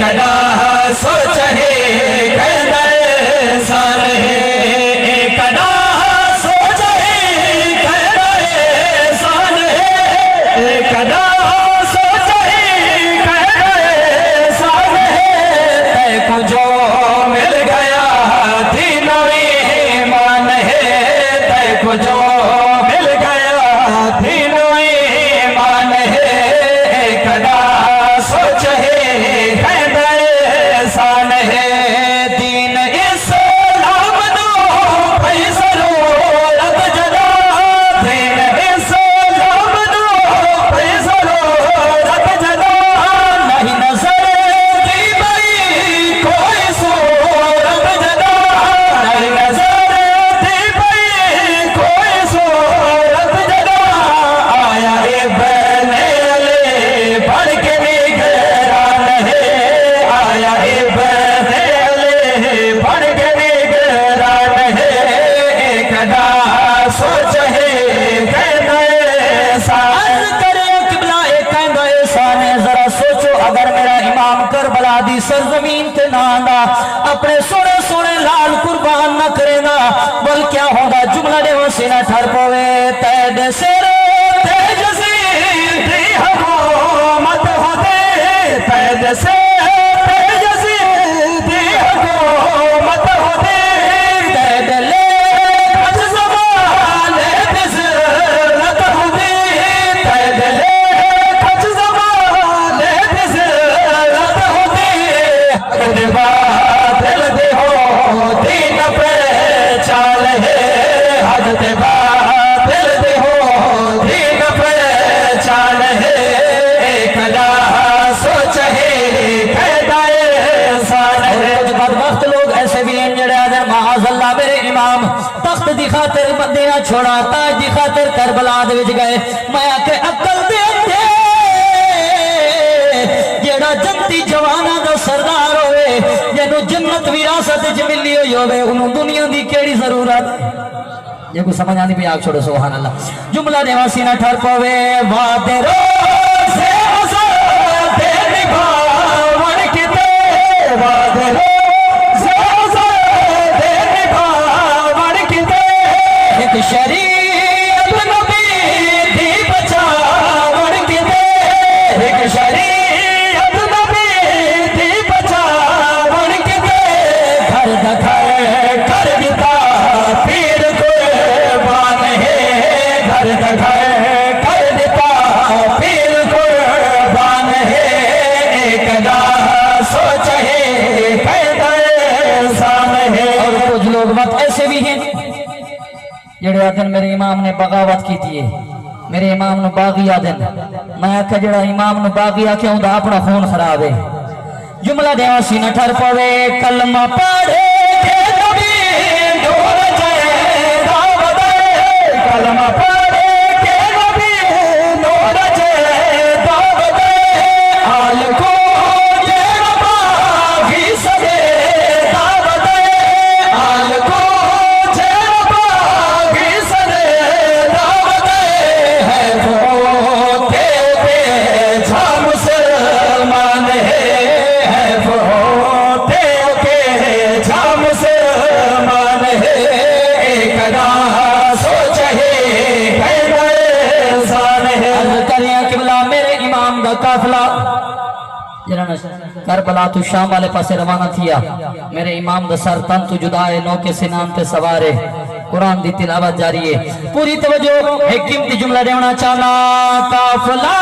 कदा सोच है कहना साल है कदा सोच है कहना साल है कदा सोच है कहना साल है को जो मिल गया दिन ईमान है तय को जो मिल गया दिन ईमान है कदा सोच है शान है दीन इस्लाम दो फैसलो रब जदा दीन इस्लाम दो फैसलो रब जदा नहीं नजर दी भाई कोई सो रब जदा नहीं नजर दी भाई कोई सो रब जदा आया बने ले बढ़ के निगरान है आया सोच है जरा सोचो अगर मेरा इमाम करबला दी सरजमीन ते ना आंदा अपने सोने सोने लाल कुर्बान न करेगा बोल क्या होगा जुमला दे सीना ठर पवे तैद सिर तेज सी हुकूमत होते तैद से तेज सी हुकूमत होते तैद ले तख्त दी खातिर बंदियां छोड़ा ताज दी खातिर करबला दे विच गए मैं आके अकल दे अंधे जेड़ा जन्नती जवाना दा सरदार होवे जेनु जन्नत विरासत च मिली होई होवे उनु दुनिया दी केड़ी जरूरत ये को समझ आनी भी आग छोड़ो सुभान अल्लाह जुमला देवासी ना ठर पवे वादे रो से आजाद निभावन किते वादे रो शरीयत नबी दी बचावन की दे एक शरीयत नबी दी बचावन की दे घर दखाए कर दिता पीर कुर्बान है घर दखाए कर दिता पीर कुर्बान है एक दा सोच है पैदा इंसान है और कुछ लोग बात ऐसे भी हैं जेड़े आदन मेरे इमाम ने बगावत की थी मेरे इमाम ने बागी आदन मैं आख्या जेड़ा इमाम ने बागी आख्या उनका अपना खून खराब है जुमला देवा सीना ठर पवे कलमा पढ़े के नबी डोर जाए दावत कलमा पढ़े के नबी डोर जाए दावत आल को जेड़ा बागी सजे दावत आल को करबला तू शाम वाले पासे रवाना थिया मेरे इमाम दा सर तन तू जुदाए नौ के सिनान पे सवारे कुरान दी तिलावत जारी है पूरी तवज्जो एक कीमती जुमला देना चाहना काफला